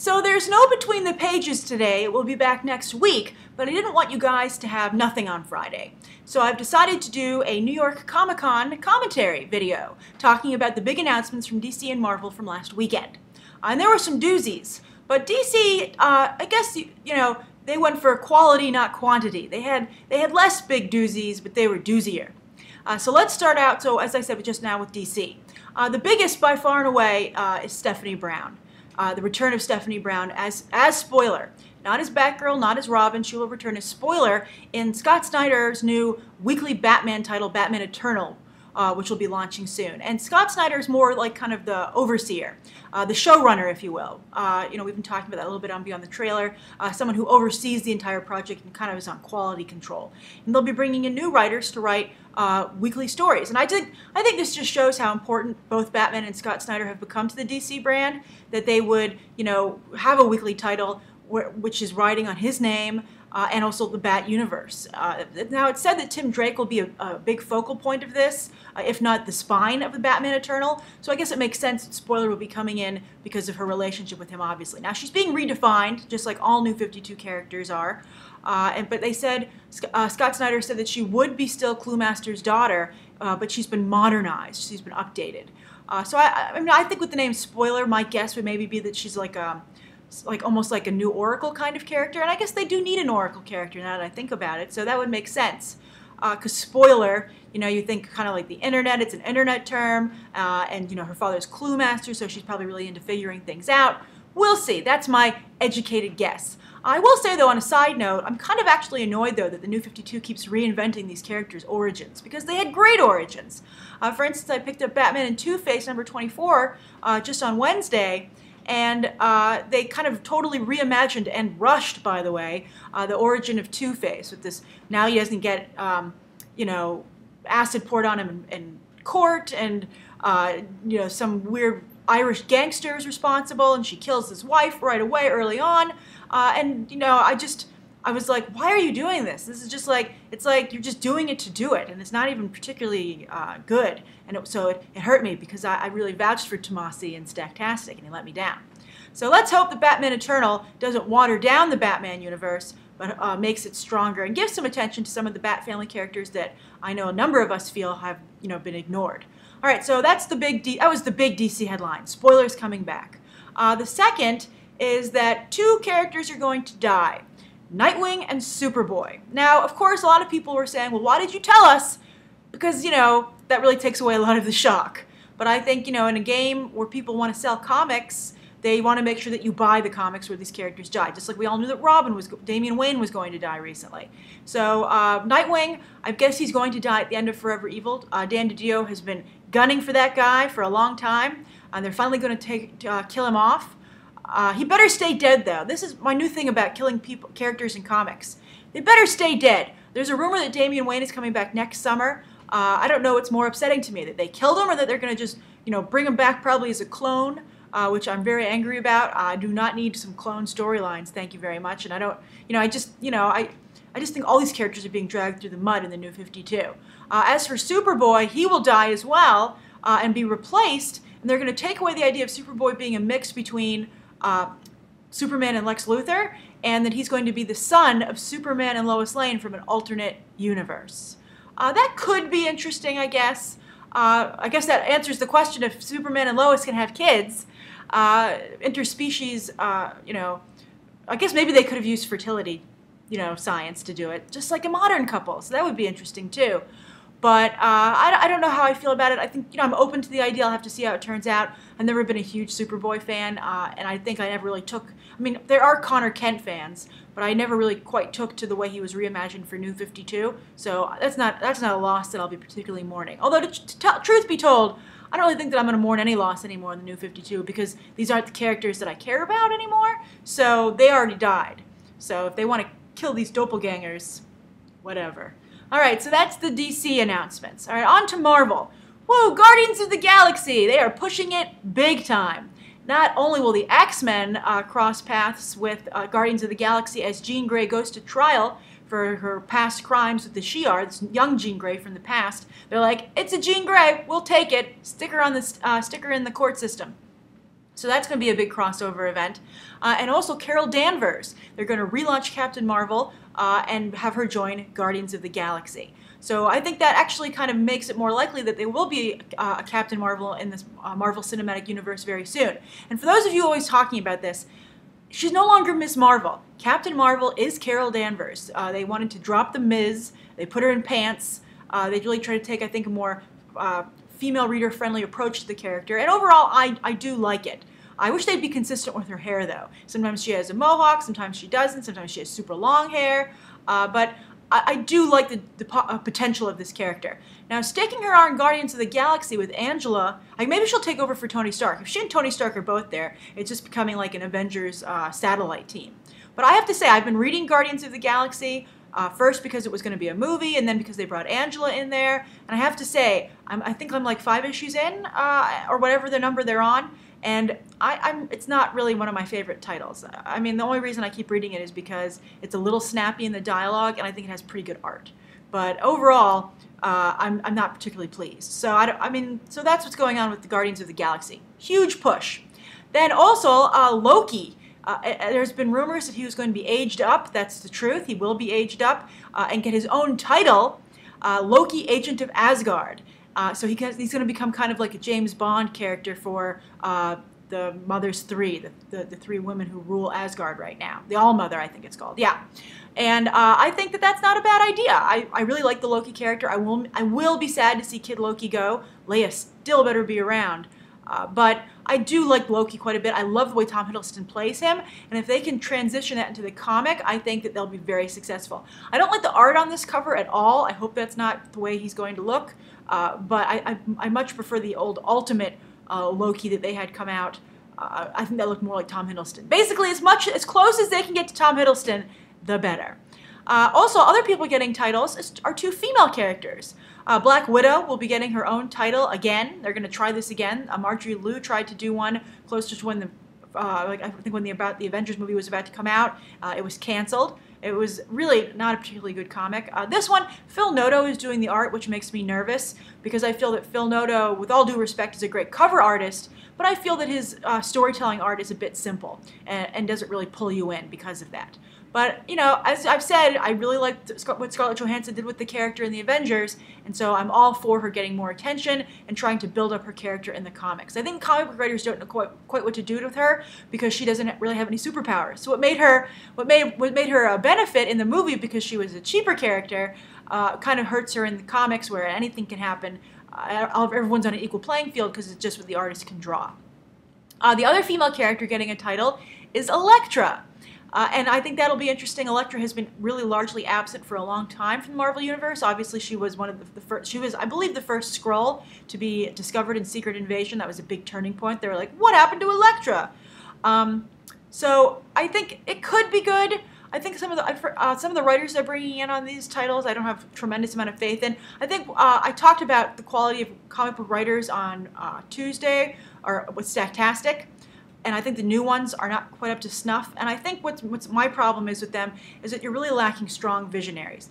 So there's no Between the Pages today. It will be back next week, but I didn't want you guys to have nothing on Friday. So I've decided to do a New York Comic-Con commentary video talking about the big announcements from DC and Marvel from last weekend. And there were some doozies, but DC, I guess, you know, they went for quality, not quantity. They had less big doozies, but they were doozier. So let's start out, so as I said just now, with DC. The biggest by far and away is Stephanie Brown. The return of Stephanie Brown as Spoiler. Not as Batgirl, not as Robin. She will return as Spoiler in Scott Snyder's new weekly Batman title, Batman Eternal, which will be launching soon. And Scott Snyder's more like kind of the overseer, the showrunner, if you will. You know, we've been talking about that a little bit on Beyond the Trailer. Someone who oversees the entire project and kind of is on quality control. And they'll be bringing in new writers to write weekly stories. And I think this just shows how important both Batman and Scott Snyder have become to the DC brand, that they would, you know, have a weekly title which is riding on his name, and also the Bat universe. Now, it's said that Tim Drake will be a big focal point of this, if not the spine of the Batman Eternal. So I guess it makes sense that Spoiler will be coming in because of her relationship with him, obviously. Now, she's being redefined, just like all New 52 characters are. But they said, Scott Snyder said that she would be still Cluemaster's daughter, but she's been modernized. She's been updated. So I mean, I think with the name Spoiler, my guess would maybe be that she's like almost like a new Oracle kind of character, and I guess they do need an Oracle character now that I think about it, so that would make sense. Because Spoiler, you know, you think kind of like the internet, it's an internet term, and you know, her father's Cluemaster, so she's probably really into figuring things out. We'll see. That's my educated guess. I will say, though, on a side note, I'm kind of actually annoyed, though, that the New 52 keeps reinventing these characters' origins, because they had great origins. For instance, I picked up Batman and Two-Face number 24 just on Wednesday, and they kind of totally reimagined and rushed, by the way, the origin of Two-Face with this. Now he doesn't get, you know, acid poured on him in court, and you know, some weird Irish gangster is responsible, and she kills his wife right away, early on. And you know, I was like, why are you doing this? This is just like, it's like you're just doing it to do it, and it's not even particularly good. And so it hurt me, because I really vouched for Tomasi and Stacktastic, and he let me down. So let's hope that Batman Eternal doesn't water down the Batman universe, but makes it stronger and gives some attention to some of the Bat family characters that I know a number of us feel have, you know, been ignored. All right, so that's that was the big DC headline. Spoilers coming back. The second is that two characters are going to die. Nightwing and Superboy. Now, of course, a lot of people were saying, well, why did you tell us? Because, you know, that really takes away a lot of the shock. But I think, you know, in a game where people want to sell comics, they want to make sure that you buy the comics where these characters die. Just like we all knew that Damian Wayne was going to die recently. So, Nightwing, I guess he's going to die at the end of Forever Evil. Dan DiDio has been gunning for that guy for a long time, and they're finally going to kill him off. He better stay dead, though. This is my new thing about killing characters in comics. They better stay dead. There's a rumor that Damian Wayne is coming back next summer. I don't know what's more upsetting to me, that they killed him or that they're going to just, you know, bring him back probably as a clone, which I'm very angry about. I do not need some clone storylines, thank you very much. And I don't, you know, I just think all these characters are being dragged through the mud in the New 52. As for Superboy, he will die as well and be replaced, and they're going to take away the idea of Superboy being a mix between Superman and Lex Luthor, and that he's going to be the son of Superman and Lois Lane from an alternate universe. That could be interesting, I guess. I guess that answers the question if Superman and Lois can have kids. Interspecies, you know, I guess maybe they could have used fertility, you know, science to do it, just like a modern couple, so that would be interesting too. But I don't know how I feel about it. I think, you know, I'm open to the idea. I'll have to see how it turns out. I've never been a huge Superboy fan, and I think I never really took, I mean, there are Connor Kent fans, but I never really quite took to the way he was reimagined for New 52, so that's not a loss that I'll be particularly mourning. Although, truth be told, I don't really think that I'm going to mourn any loss anymore in the New 52, because these aren't the characters that I care about anymore, so they already died. So if they want to kill these doppelgangers, whatever. All right, so that's the DC announcements. All right, on to Marvel. Whoa, Guardians of the Galaxy. They are pushing it big time. Not only will the X-Men cross paths with Guardians of the Galaxy as Jean Grey goes to trial for her past crimes with the Shi'ar, this young Jean Grey from the past. They're like, it's a Jean Grey, we'll take it. Stick her in the court system. So that's going to be a big crossover event. And also Carol Danvers. They're going to relaunch Captain Marvel and have her join Guardians of the Galaxy. So I think that actually kind of makes it more likely that there will be a Captain Marvel in this Marvel Cinematic Universe very soon. And for those of you always talking about this, she's no longer Ms. Marvel. Captain Marvel is Carol Danvers. They wanted to drop the Ms. They put her in pants. They really tried to take, I think, a more female reader-friendly approach to the character. And overall, I do like it. I wish they'd be consistent with her hair, though. Sometimes she has a mohawk, sometimes she doesn't, sometimes she has super long hair. But I do like the potential of this character. Now, sticking her on Guardians of the Galaxy with Angela, maybe she'll take over for Tony Stark. If she and Tony Stark are both there, it's just becoming like an Avengers satellite team. But I have to say, I've been reading Guardians of the Galaxy, first because it was going to be a movie, and then because they brought Angela in there. And I have to say, I think I'm like 5 issues in, or whatever the number they're on. And it's not really one of my favorite titles. I mean, the only reason I keep reading it is because it's a little snappy in the dialogue, and I think it has pretty good art. But overall, I'm not particularly pleased. So so that's what's going on with the Guardians of the Galaxy. Huge push. Then also Loki. There's been rumors that he was going to be aged up. That's the truth. He will be aged up and get his own title, Loki, Agent of Asgard. So he's going to become kind of like a James Bond character for the Mothers 3, the 3 women who rule Asgard right now. The All-Mother, I think it's called. Yeah. And I think that that's not a bad idea. I really like the Loki character. I will be sad to see Kid Loki go. Leia still better be around. But I do like Loki quite a bit. I love the way Tom Hiddleston plays him, and if they can transition that into the comic, I think that they'll be very successful. I don't like the art on this cover at all. I hope that's not the way he's going to look, but I much prefer the old Ultimate Loki that they had come out. I think that looked more like Tom Hiddleston. Basically, as close as they can get to Tom Hiddleston, the better. Also, other people getting titles are 2 female characters. Black Widow will be getting her own title again. They're going to try this again. Marjorie Liu tried to do one closer to when I think when the Avengers movie was about to come out. It was canceled. It was really not a particularly good comic. This one, Phil Noto is doing the art, which makes me nervous because I feel that Phil Noto, with all due respect, is a great cover artist, but I feel that his storytelling art is a bit simple and doesn't really pull you in because of that. But, you know, as I've said, I really liked what Scarlett Johansson did with the character in the Avengers, and so I'm all for her getting more attention and trying to build up her character in the comics. I think comic book writers don't know quite what to do with her because she doesn't really have any superpowers. So what made her a benefit in the movie, because she was a cheaper character, kind of hurts her in the comics where anything can happen. Everyone's on an equal playing field because it's just what the artist can draw. The other female character getting a title is Elektra. And I think that'll be interesting. Elektra has been really largely absent for a long time from the Marvel Universe. Obviously, she was one of the first. She was, I believe, the first Skrull to be discovered in Secret Invasion. That was a big turning point. They were like, "What happened to Elektra?" So I think it could be good. I think some of the writers they're bringing in on these titles, I don't have a tremendous amount of faith in. I think I talked about the quality of comic book writers on Tuesday, or with Stacktastic. And I think the new ones are not quite up to snuff. And I think what's my problem is with them is that you're really lacking strong visionaries.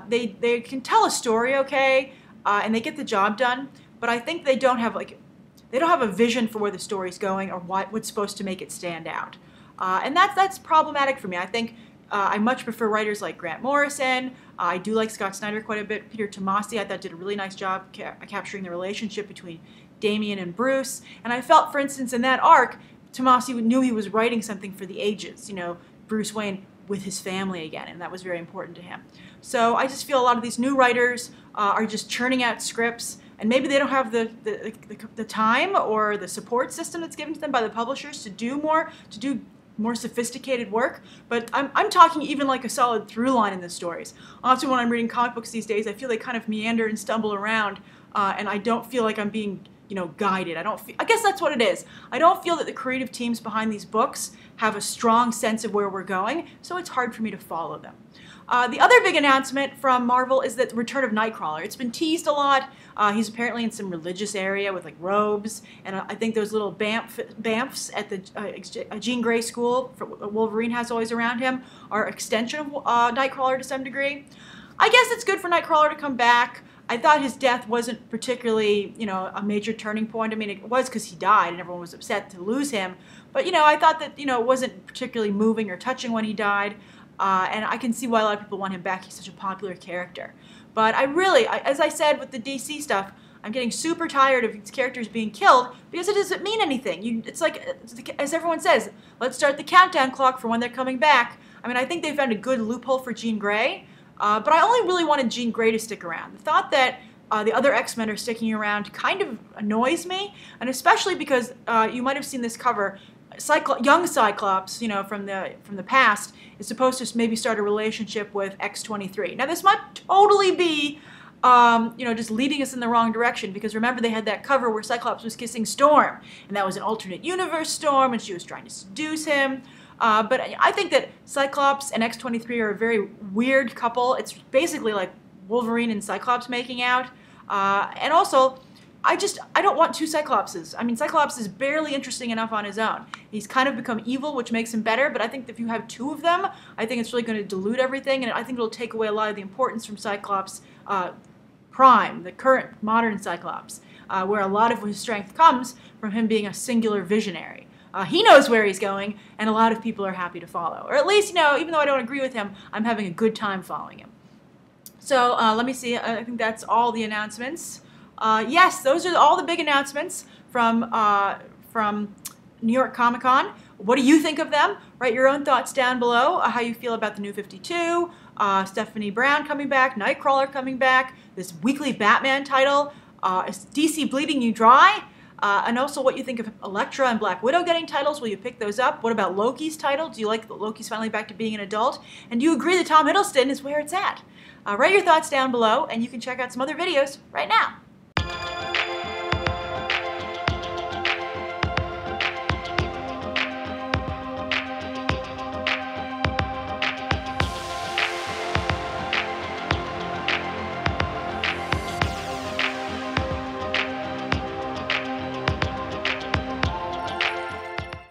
They can tell a story okay, and they get the job done. But I think they don't have a vision for where the story's going or what's supposed to make it stand out. And that's problematic for me. I think I much prefer writers like Grant Morrison. I do like Scott Snyder quite a bit. Peter Tomasi, I thought, did a really nice job capturing the relationship between Damian and Bruce. And I felt, for instance, in that arc, Tomasi knew he was writing something for the ages, you know, Bruce Wayne with his family again, and that was very important to him. So I just feel a lot of these new writers are just churning out scripts, and maybe they don't have the time or the support system that's given to them by the publishers to do more sophisticated work. But I'm talking even like a solid through line in the stories. Often when I'm reading comic books these days, I feel they kind of meander and stumble around, and I don't feel like I'm being guided. I guess that's what it is. I don't feel that the creative teams behind these books have a strong sense of where we're going, so it's hard for me to follow them. The other big announcement from Marvel is that the return of Nightcrawler. It's been teased a lot. He's apparently in some religious area with like robes, and I think those little bamfs at the Jean Grey school Wolverine has always around him are extension of Nightcrawler to some degree. I guess it's good for Nightcrawler to come back. I thought his death wasn't particularly, a major turning point. I mean, it was because he died and everyone was upset to lose him. But, I thought that, it wasn't particularly moving or touching when he died. And I can see why a lot of people want him back. He's such a popular character. But as I said with the DC stuff, I'm getting super tired of these characters being killed because it doesn't mean anything. It's like, as everyone says, let's start the countdown clock for when they're coming back. I mean, I think they found a good loophole for Jean Grey, but I only really wanted Jean Grey to stick around. The thought that the other X-Men are sticking around kind of annoys me, and especially because you might have seen this cover. Young Cyclops, from the past, is supposed to maybe start a relationship with X-23. Now, this might totally be just leading us in the wrong direction, because remember they had that cover where Cyclops was kissing Storm, and that was an alternate universe Storm, and she was trying to seduce him. But I think that Cyclops and X-23 are a very weird couple. It's basically like Wolverine and Cyclops making out. And also, I don't want two Cyclopses. I mean, Cyclops is barely interesting enough on his own. He's kind of become evil, which makes him better, but I think if you have two of them, I think it's really going to dilute everything, and I think it'll take away a lot of the importance from Cyclops Prime, the current modern Cyclops, where a lot of his strength comes from him being a singular visionary. He knows where he's going, and a lot of people are happy to follow. Or at least, even though I don't agree with him, I'm having a good time following him. So let me see. I think that's all the announcements. Yes, those are all the big announcements from New York Comic Con. What do you think of them? Write your own thoughts down below, how you feel about the New 52, Stephanie Brown coming back, Nightcrawler coming back, this weekly Batman title, is DC bleeding you dry? And also what you think of Elektra and Black Widow getting titles. Will you pick those up? What about Loki's title? Do you like that Loki's finally back to being an adult? And do you agree that Tom Hiddleston is where it's at? Write your thoughts down below, and you can check out some other videos right now.